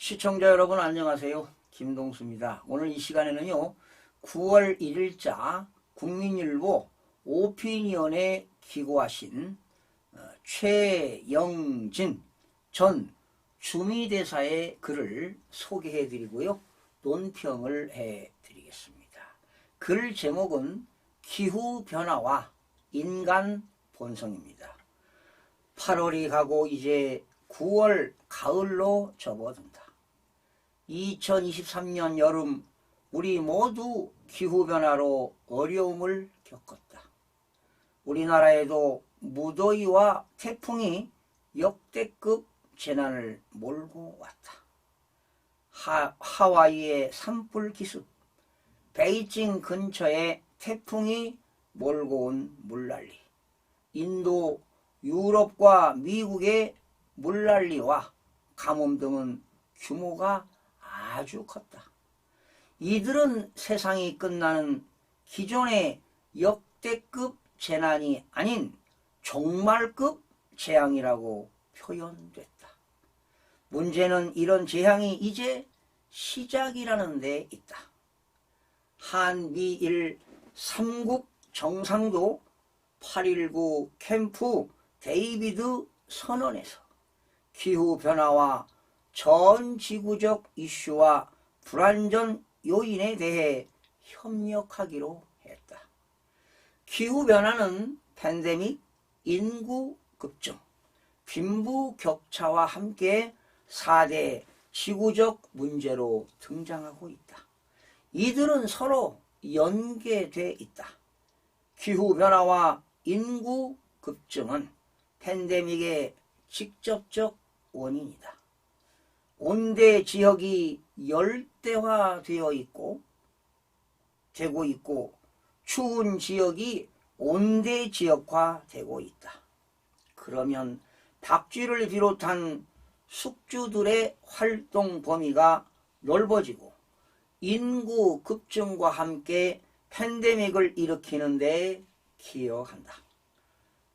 시청자 여러분 안녕하세요. 김동수입니다. 오늘 이 시간에는요. 9월 1일자 국민일보 오피니언에 기고하신 최영진 전 주미대사의 글을 소개해드리고요. 논평을 해드리겠습니다. 글 제목은 기후변화와 인간 본성입니다. 8월이 가고 이제 9월 가을로 접어든다. 2023년 여름 우리 모두 기후변화로 어려움을 겪었다. 우리나라에도 무더위와 태풍이 역대급 재난을 몰고 왔다. 하와이의 산불 기습, 베이징 근처에 태풍이 몰고 온 물난리, 인도, 유럽과 미국의 물난리와 가뭄 등은 규모가 아주 컸다. 이들은 세상이 끝나는 기존의 역대급 재난이 아닌 종말급 재앙이라고 표현됐다. 문제는 이런 재앙이 이제 시작이라는 데 있다. 한미일 3국 정상도 8.19 캠프 데이비드 선언에서 기후변화와 전 지구적 이슈와 불안전 요인에 대해 협력하기로 했다. 기후변화는 팬데믹, 인구 급증, 빈부 격차와 함께 4대 지구적 문제로 등장하고 있다. 이들은 서로 연계돼 있다. 기후변화와 인구 급증은 팬데믹의 직접적 원인이다. 온대 지역이 열대화되어 되고 있고 추운 지역이 온대 지역화되고 있다. 그러면 박쥐를 비롯한 숙주들의 활동 범위가 넓어지고 인구 급증과 함께 팬데믹을 일으키는 데 기여한다.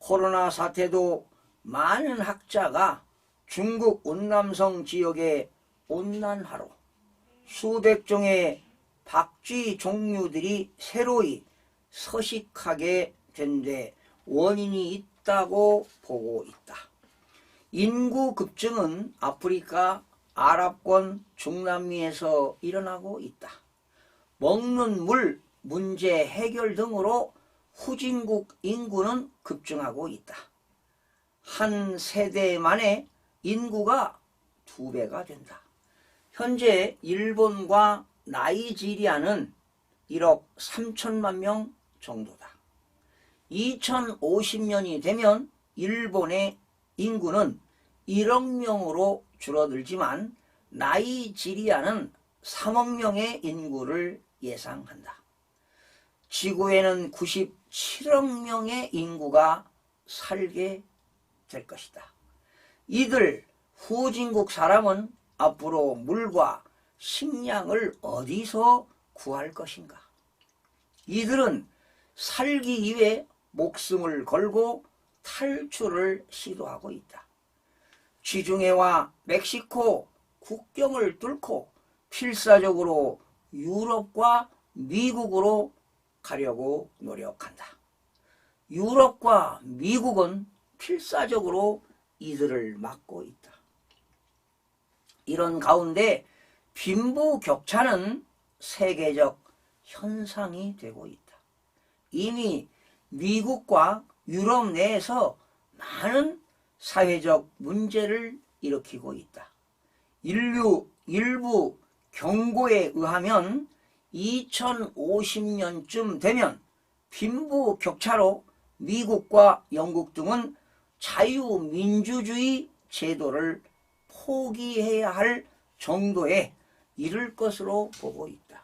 코로나 사태도 많은 학자가 중국 운남성 지역의 온난화로 수백 종의 박쥐 종류들이 새로이 서식하게 된 데 원인이 있다고 보고 있다. 인구 급증은 아프리카, 아랍권, 중남미에서 일어나고 있다. 먹는 물 문제 해결 등으로 후진국 인구는 급증하고 있다. 한 세대 만에 인구가 2배가 된다. 현재 일본과 나이지리아는 1억 3천만 명 정도다. 2050년이 되면 일본의 인구는 1억 명으로 줄어들지만 나이지리아는 3억 명의 인구를 예상한다. 지구에는 97억 명의 인구가 살게 될 것이다. 이들 후진국 사람은 앞으로 물과 식량을 어디서 구할 것인가? 이들은 살기 위해 목숨을 걸고 탈출을 시도하고 있다. 지중해와 멕시코 국경을 뚫고 필사적으로 유럽과 미국으로 가려고 노력한다. 유럽과 미국은 필사적으로 이들을 막고 있다. 이런 가운데 빈부 격차는 세계적 현상이 되고 있다. 이미 미국과 유럽 내에서 많은 사회적 문제를 일으키고 있다. 인류 일부 경고에 의하면 2050년쯤 되면 빈부 격차로 미국과 영국 등은 자유민주주의 제도를 포기해야 할 정도에 이를 것으로 보고 있다.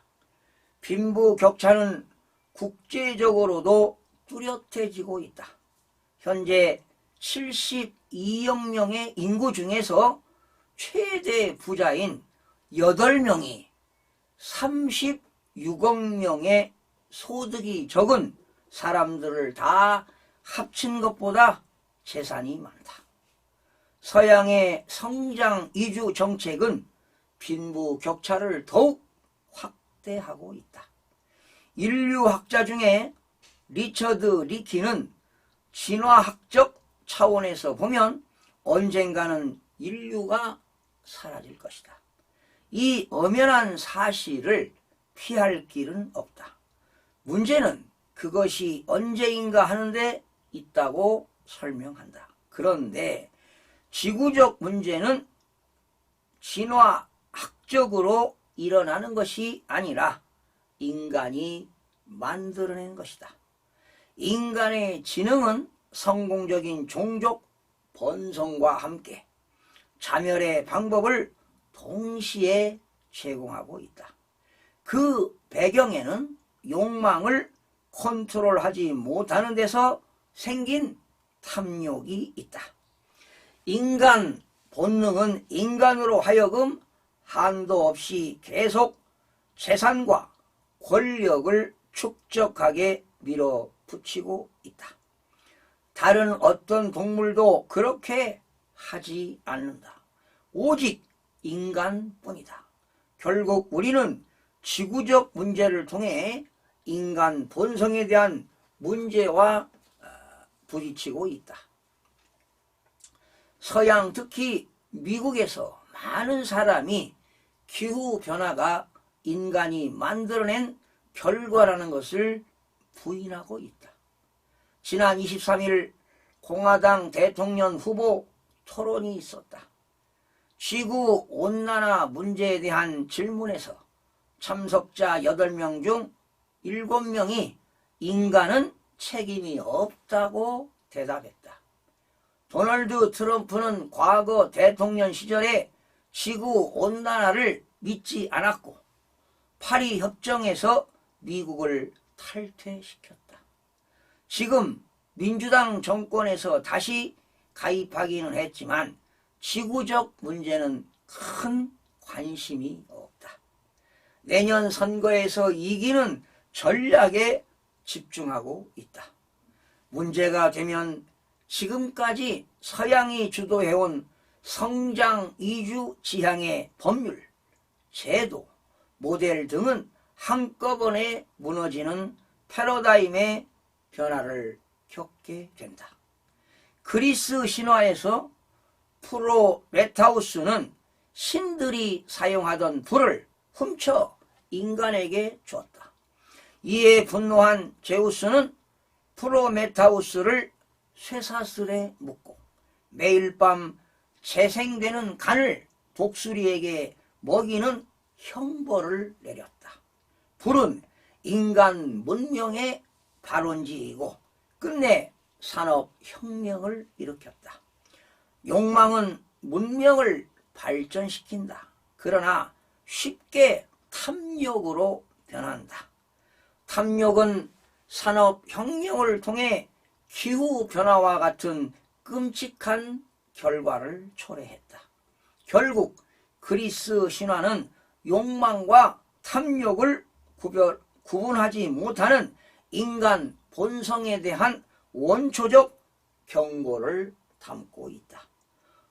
빈부 격차는 국제적으로도 뚜렷해지고 있다. 현재 72억 명의 인구 중에서 최대 부자인 8명이 36억 명의 소득이 적은 사람들을 다 합친 것보다 재산이 많다. 서양의 성장 이주 정책은 빈부 격차를 더욱 확대하고 있다. 인류학자 중에 리처드 리키는 진화학적 차원에서 보면 언젠가는 인류가 사라질 것이다. 이 엄연한 사실을 피할 길은 없다. 문제는 그것이 언제인가 하는데 있다고 설명한다. 그런데 지구적 문제는 진화학적으로 일어나는 것이 아니라 인간이 만들어낸 것이다. 인간의 지능은 성공적인 종족 번성과 함께 자멸의 방법을 동시에 제공하고 있다. 그 배경에는 욕망을 컨트롤하지 못하는 데서 생긴 탐욕이 있다. 인간 본능은 인간으로 하여금 한도 없이 계속 재산과 권력을 축적하게 밀어붙이고 있다. 다른 어떤 동물도 그렇게 하지 않는다. 오직 인간뿐이다. 결국 우리는 지구적 문제를 통해 인간 본성에 대한 문제와 부딪히고 있다. 서양, 특히 미국에서 많은 사람이 기후변화가 인간이 만들어낸 결과라는 것을 부인하고 있다. 지난 23일 공화당 대통령 후보 토론이 있었다. 지구온난화 문제에 대한 질문에서 참석자 8명 중 7명이 인간은 책임이 없다고 대답했다. 도널드 트럼프는 과거 대통령 시절에 지구온난화를 믿지 않았고 파리 협정에서 미국을 탈퇴시켰다. 지금 민주당 정권에서 다시 가입하기는 했지만 지구적 문제는 큰 관심이 없다. 내년 선거에서 이기는 전략에 집중하고 있다. 문제가 되면 지금까지 서양이 주도해온 성장 이주 지향의 법률, 제도, 모델 등은 한꺼번에 무너지는 패러다임의 변화를 겪게 된다. 그리스 신화에서 프로메타우스는 신들이 사용하던 불을 훔쳐 인간에게 주었다. 이에 분노한 제우스는 프로메타우스를 쇠사슬에 묶고 매일 밤 재생되는 간을 독수리에게 먹이는 형벌을 내렸다. 불은 인간 문명의 발원지이고 끝내 산업혁명을 일으켰다. 욕망은 문명을 발전시킨다. 그러나 쉽게 탐욕으로 변한다. 탐욕은 산업혁명을 통해 기후변화와 같은 끔찍한 결과를 초래했다. 결국 그리스 신화는 욕망과 탐욕을 구분하지 못하는 인간 본성에 대한 원초적 경고를 담고 있다.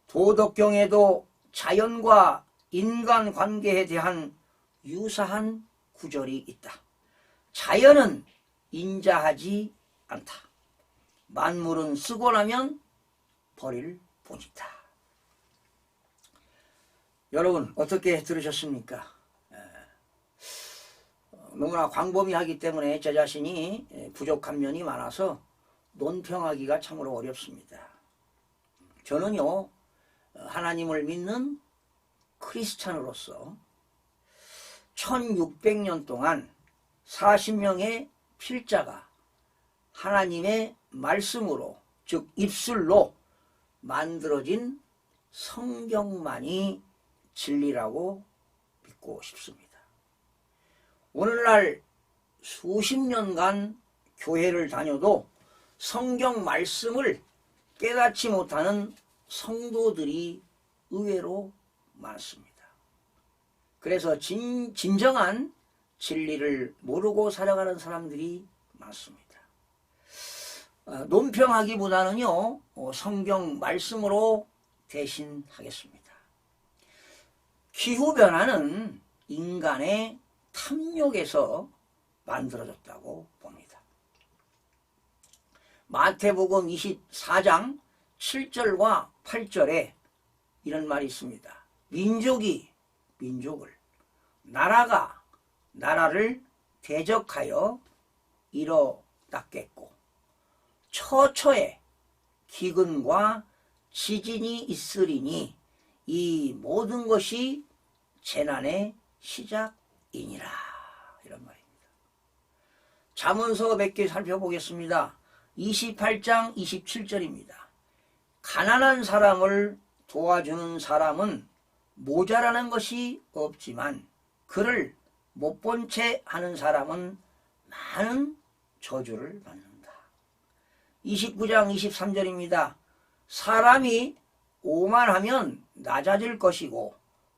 도덕경에도 자연과 인간관계에 대한 유사한 구절이 있다. 자연은 인자하지 않다. 만물은 쓰고 나면 버릴 뿐이다. 여러분 어떻게 들으셨습니까? 너무나 광범위하기 때문에 제 자신이 부족한 면이 많아서 논평하기가 참으로 어렵습니다. 저는요 하나님을 믿는 크리스찬으로서 1600년 동안 40명의 필자가 하나님의 말씀으로 즉 입술로 만들어진 성경만이 진리라고 믿고 싶습니다. 오늘날 수십 년간 교회를 다녀도 성경 말씀을 깨닫지 못하는 성도들이 의외로 많습니다. 그래서 진정한 진리를 모르고 살아가는 사람들이 많습니다. 논평하기보다는요 성경 말씀으로 대신하겠습니다. 기후변화는 인간의 탐욕에서 만들어졌다고 봅니다. 마태복음 24장 7절과 8절에 이런 말이 있습니다. 민족이 민족을, 나라가 나라를 대적하여 일어났겠고 처처에 기근과 지진이 있으리니 이 모든 것이 재난의 시작이니라. 이런 말입니다. 잠언서 몇 개 살펴보겠습니다. 28장 27절입니다. 가난한 사람을 도와주는 사람은 모자라는 것이 없지만 그를 못 본 채 하는 사람은 많은 저주를 받는다. 29장 23절입니다. 사람이 오만하면 낮아질 것이고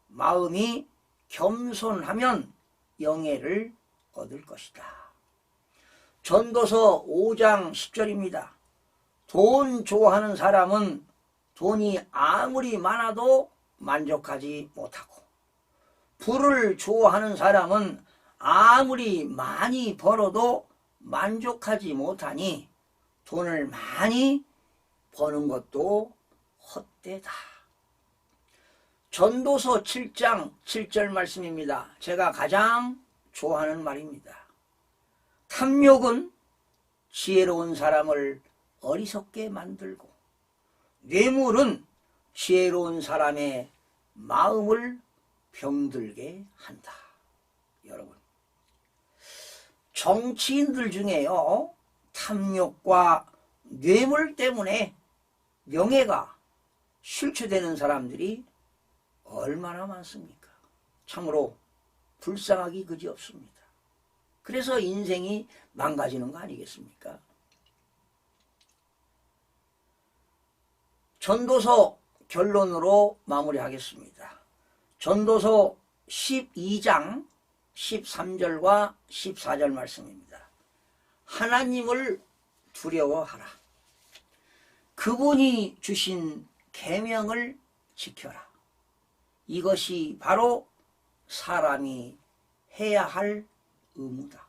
마음이 겸손하면 영예를 얻을 것이다. 전도서 5장 10절입니다. 돈 좋아하는 사람은 돈이 아무리 많아도 만족하지 못하고 부를 좋아하는 사람은 아무리 많이 벌어도 만족하지 못하니 돈을 많이 버는 것도 헛되다. 전도서 7장 7절 말씀입니다. 제가 가장 좋아하는 말입니다. 탐욕은 지혜로운 사람을 어리석게 만들고 뇌물은 지혜로운 사람의 마음을 병들게 한다. 여러분, 정치인들 중에요, 탐욕과 뇌물 때문에 명예가 실추되는 사람들이 얼마나 많습니까? 참으로 불쌍하기 그지없습니다. 그래서 인생이 망가지는 거 아니겠습니까? 전도서 결론으로 마무리하겠습니다. 전도서 12장 13절과 14절 말씀입니다. 하나님을 두려워하라. 그분이 주신 계명을 지켜라. 이것이 바로 사람이 해야 할 의무다.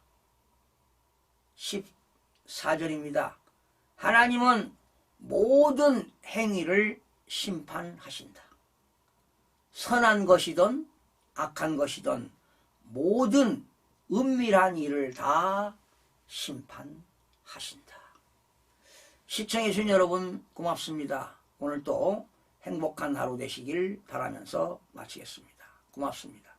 14절입니다. 하나님은 모든 행위를 심판하신다. 선한 것이든 악한 것이든 모든 은밀한 일을 다 심판하신다. 시청해 주신 여러분 고맙습니다. 오늘 또 행복한 하루 되시길 바라면서 마치겠습니다. 고맙습니다.